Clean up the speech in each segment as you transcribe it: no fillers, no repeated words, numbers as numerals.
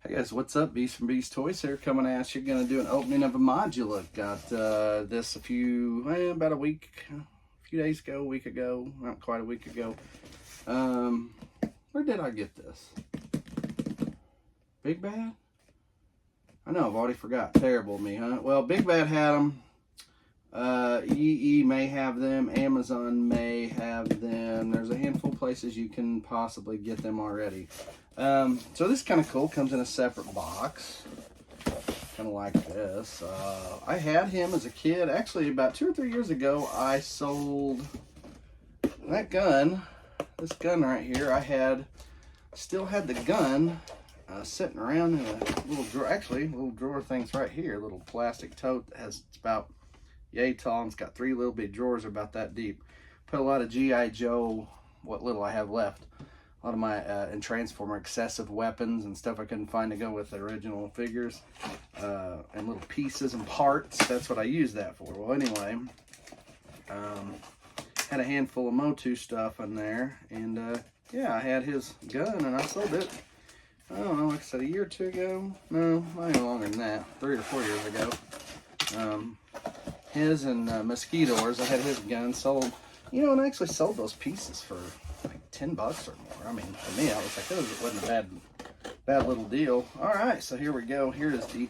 Hey guys, what's up? Beast from Beast Toys here, coming at you. Gonna do an opening of a Modulok. Got this about a few days ago, a week ago, not quite a week ago. Where did I get this? Big Bad? I know, I've already forgot. Terrible of me, huh? Well, Big Bad had them. EE may have them. Amazon may have them. There's a handful of places you can possibly get them already. So this is kind of cool. Comes in a separate box. Kind of like this. I had him as a kid. Actually, about 2 or 3 years ago, I sold that gun. This gun right here. Still had the gun sitting around in a little drawer. Actually, little drawer things right here. A little plastic tote that it's about yay tall, and it's got 3 little bit drawers about that deep. Put a lot of G.I. Joe, what little I have left. A lot of my and Transformer excessive weapons and stuff I couldn't find to go with the original figures, and little pieces and parts. That's what I use that for. Well, anyway, had a handful of Motu stuff in there, and yeah, I had his gun and I sold it. I don't know, like I said, a year or 2 ago. No, not even longer than that. 3 or 4 years ago. His and Mosquito's. I had his gun sold. You know, and I actually sold those pieces for like $10 or more. I mean, for me, I was like, it wasn't a bad little deal. All right, so here we go. Here is the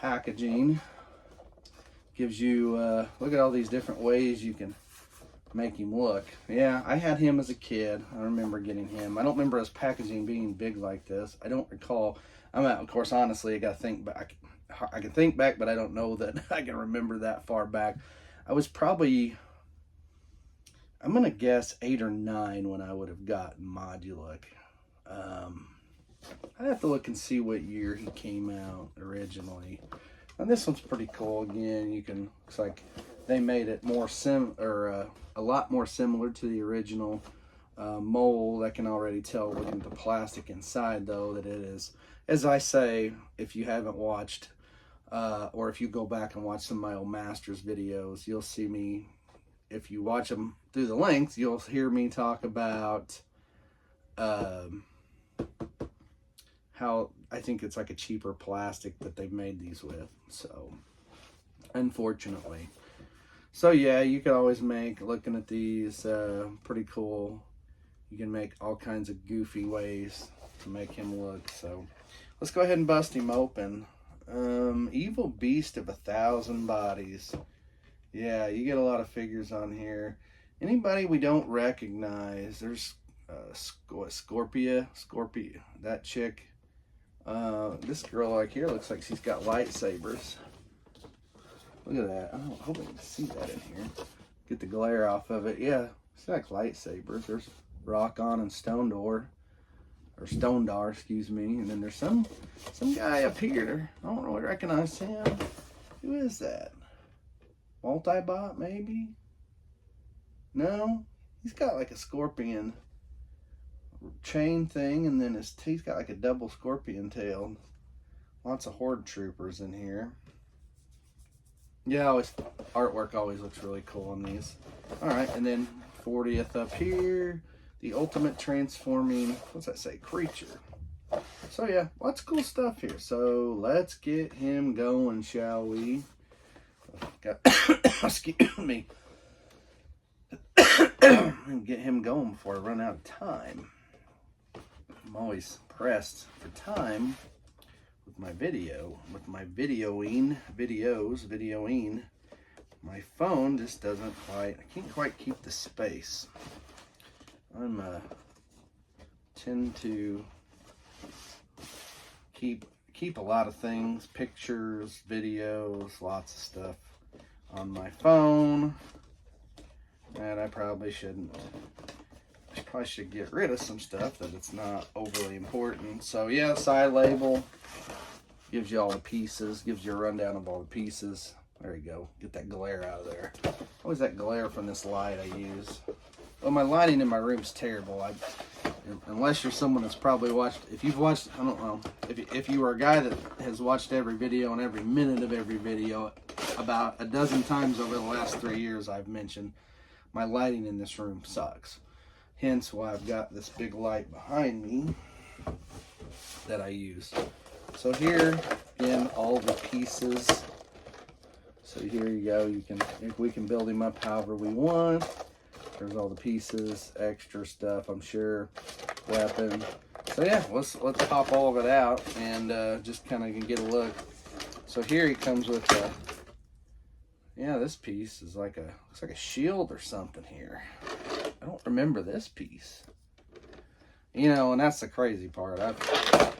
packaging. Gives you, look at all these different ways you can make him look. Yeah, I had him as a kid. I remember getting him. I don't remember his packaging being big like this. I don't recall. Of course, honestly, I got to think back. I can think back, but I don't know that I can remember that far back. I was probably, I'm going to guess 8 or 9 when I would have gotten Modulok. I'd have to look and see what year he came out originally. And this one's pretty cool. Again, looks like they made it a lot more similar to the original mold. I can already tell looking at the plastic inside, though, that it is, as I say, if you haven't watched, or if you go back and watch some of my old Masters videos, you'll see me, if you watch them through the links, you'll hear me talk about how I think it's like a cheaper plastic that they've made these with. So, unfortunately. So yeah, you could always make, looking at these, pretty cool. You can make all kinds of goofy ways to make him look. So let's go ahead and bust him open. Evil Beast of 1,000 Bodies. Yeah, you get a lot of figures on here. Anybody we don't recognize. There's Scorpia, that chick. This girl right here looks like she's got lightsabers. Look at that. I hope I can see that in here. Get the glare off of it. Yeah, it's like lightsabers. There's Rock On and Stone Dar, excuse me. And then there's some guy up here. I don't really recognize him. Who is that? Multibot, maybe? No? He's got like a scorpion chain thing, and then he's got like a double scorpion tail. Lots of Horde troopers in here. Yeah, artwork always looks really cool on these. All right, and then 40th up here, the ultimate transforming, what's that say, creature. So yeah, lots of cool stuff here. So let's get him going, shall we? Excuse me. Get him going before I run out of time. I'm always pressed for time with my videoing. My phone just doesn't I can't quite keep the space. Tend to keep a lot of things, pictures, videos, lots of stuff on my phone that I probably shouldn't. I probably should get rid of some stuff that it's not overly important. So yeah, side label gives you all the pieces, gives you a rundown of all the pieces. There you go. Get that glare out of there. Always that glare from this light I use. Well, my lighting in my room's terrible. Unless you're someone that's probably watched, if you've watched, I don't know, if you are a guy that has watched every video and every minute of every video, about a dozen times over the last 3 years I've mentioned, my lighting in this room sucks. Hence why I've got this big light behind me that I use. So here, again, all the pieces. So here you go. We can build him up however we want. There's all the pieces, extra stuff, I'm sure, weapon. So yeah, let's pop all of it out and just kind of get a look. So here he comes with yeah, this piece is looks like a shield or something here. I don't remember this piece. You know, and that's the crazy part.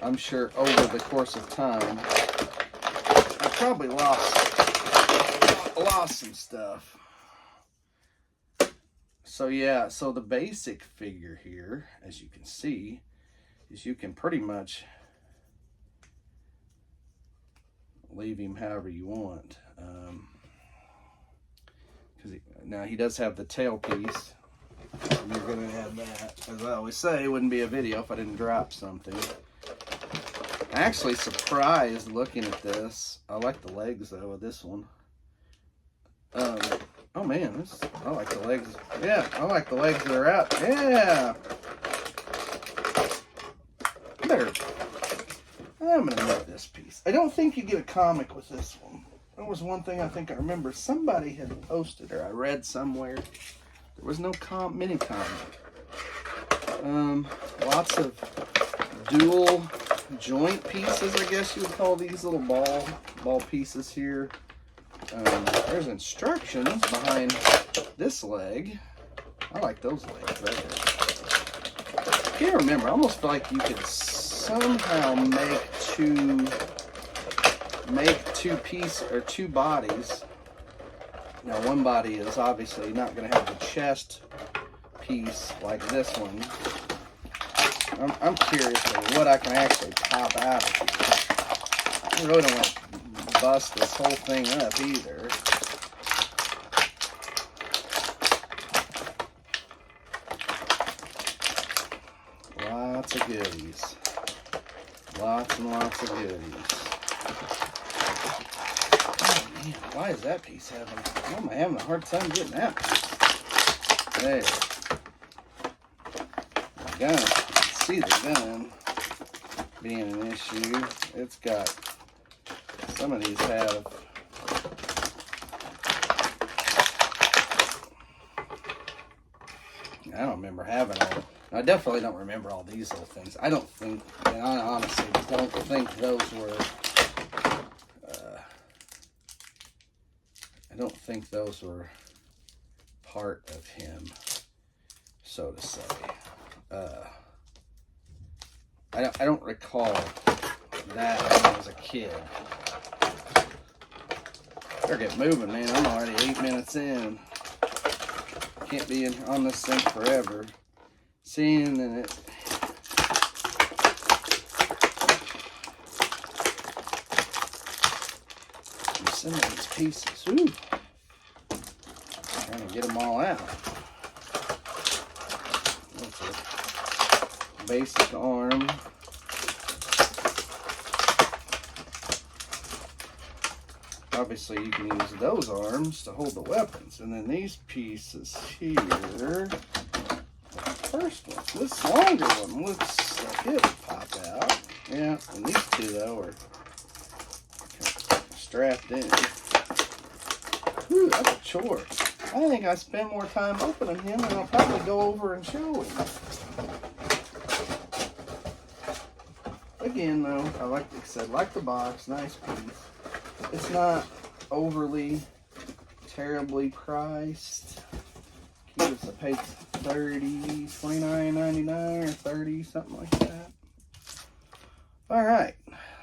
I'm sure over the course of time, I probably lost some stuff. So yeah, so the basic figure here, as you can see, is you can pretty much leave him however you want. Now he does have the tail piece. And you're gonna have that. As I always say, it wouldn't be a video if I didn't drop something. I'm actually surprised looking at this. I like the legs though of this one. Oh man, I like the legs. Yeah, I like the legs that are out. Yeah. I'm gonna make this piece. I don't think you get a comic with this one. That was one thing I think I remember. Somebody had posted, or I read somewhere. There was no mini comic. Lots of dual joint pieces, I guess you would call these little ball pieces here. There's instructions behind this leg. I like those legs right there. I can't remember. I almost feel like you could somehow make two pieces or two bodies. Now one body is obviously not going to have the chest piece like this one. I'm curious of what I can actually pop out of here. I really don't want to bust this whole thing up either. Lots of goodies. Lots and lots of goodies. Oh man, why is that piece having? Why am I having a hard time getting that piece? There. The gun. See the gun being an issue. It's got. Some of these have. I don't remember having all. I definitely don't remember all these little things. I don't think, and I honestly don't think those were. I don't think those were part of him, so to say. I don't recall that when I was a kid. Better get moving, man. I'm already 8 minutes in. Can't be on this thing forever. Seeing that it. Some of these pieces. Ooh. Trying to get them all out. That's a basic arm. Obviously, you can use those arms to hold the weapons. And then these pieces here. The first one, this longer one looks like it would pop out. Yeah, and these two, though, are strapped in. Whew, that's a chore. I think I spend more time opening him than I'll probably go over and show him. Again, though, like I said, like the box, nice piece. It's not overly, terribly priced. I paid $29.99 or $30, something like that. All right,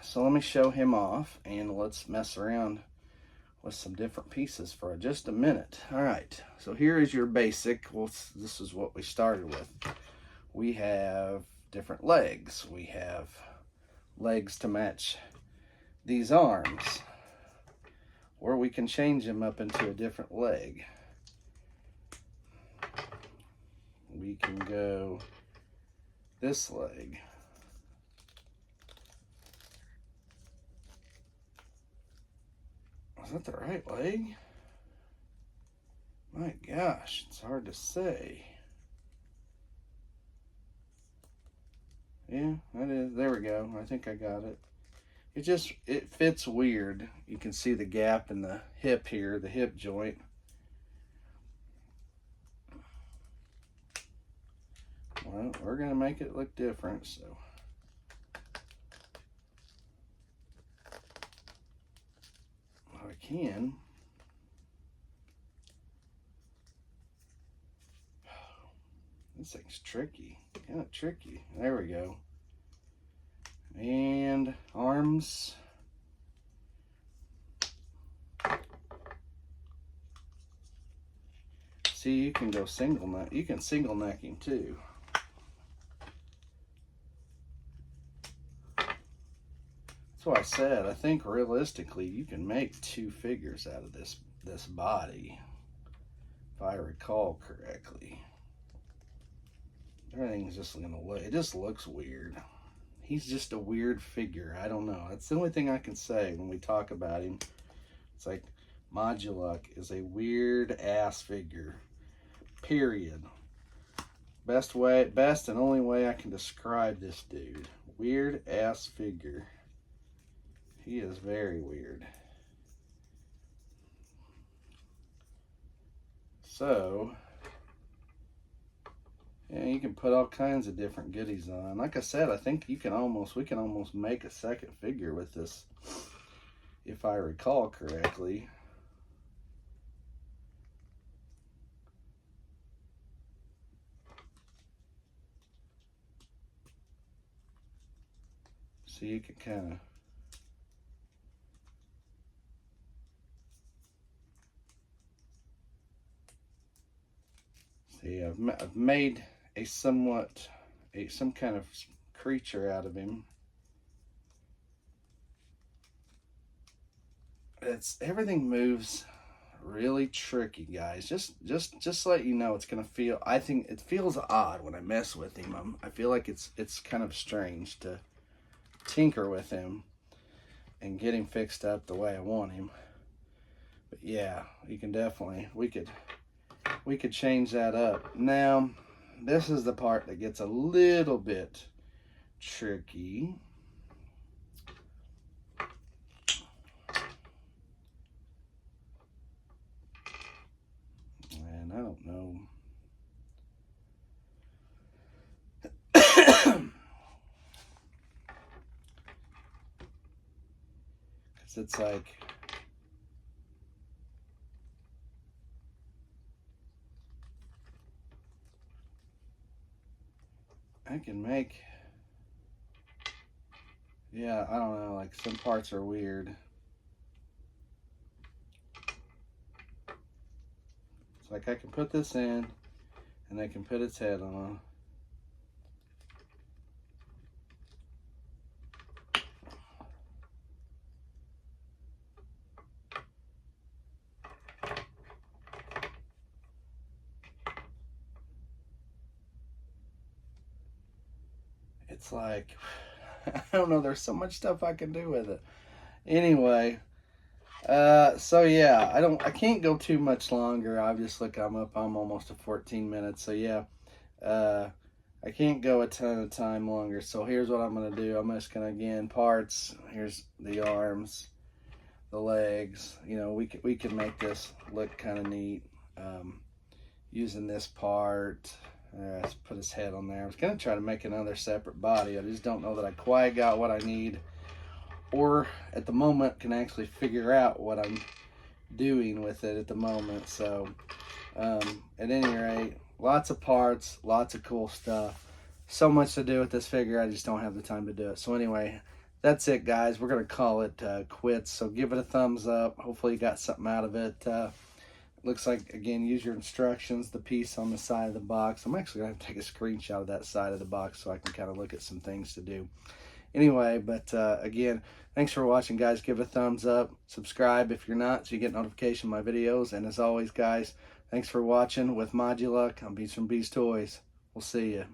so let me show him off, and let's mess around with some different pieces for just a minute. All right, so here is your basic. Well, this is what we started with. We have different legs. We have legs to match these arms, or we can change them up into a different leg. We can go this leg. Is that the right leg? My gosh, it's hard to say. Yeah, that is. There we go. I think I got it. it fits weird. You can see the gap in the hip here, the hip joint. Well, we're gonna make it look different, so. I can. This thing's tricky, kind of tricky. There we go. And arms. See, you can go single neck. You can single neck him too. That's why I said I think realistically you can make 2 figures out of this body, if I recall correctly. Everything's just gonna look. It just looks weird. He's just a weird figure. I don't know. That's the only thing I can say when we talk about him. It's like Modulok is a weird ass figure. Period. Best and only way I can describe this dude. Weird ass figure. He is very weird. So, yeah, you can put all kinds of different goodies on. Like I said, I think we can almost make a second figure with this, if I recall correctly. So you can kind of see, I've made a some kind of creature out of him. Everything moves really tricky, guys. Just let you know, it's gonna feel. I think it feels odd when I mess with him. I feel like it's kind of strange to tinker with him and get him fixed up the way I want him. But yeah, you can definitely we could change that up. Now, this is the part that gets a little bit tricky. And I don't know. Because it's like, I can make, yeah, I don't know, like some parts are weird. It's like I can put this in and I can put its head on. It's like, I don't know, there's so much stuff I can do with it. Anyway, so yeah, I can't go too much longer. Obviously, I'm almost at 14 minutes. So yeah, I can't go a ton of time longer. So here's what I'm gonna do. I'm just gonna, again, parts. Here's the arms, the legs. You know, we can make this look kind of neat using this part. Let's put his head on there. I was gonna try to make another separate body. I just don't know that I quite got what I need, or at the moment can actually figure out what I'm doing with it at the moment. So at any rate, lots of parts, lots of cool stuff, so much to do with this figure. I just don't have the time to do it. So anyway, that's it, guys. We're gonna call it quits. So give it a thumbs up. Hopefully you got something out of it. Looks like, again, use your instructions, the piece on the side of the box. I'm actually going to take a screenshot of that side of the box so I can kind of look at some things to do. Anyway, but again, thanks for watching, guys. Give it a thumbs up. Subscribe if you're not so you get notification of my videos. And as always, guys, thanks for watching with Modulok. I'm Beast from Beast Toys. We'll see you.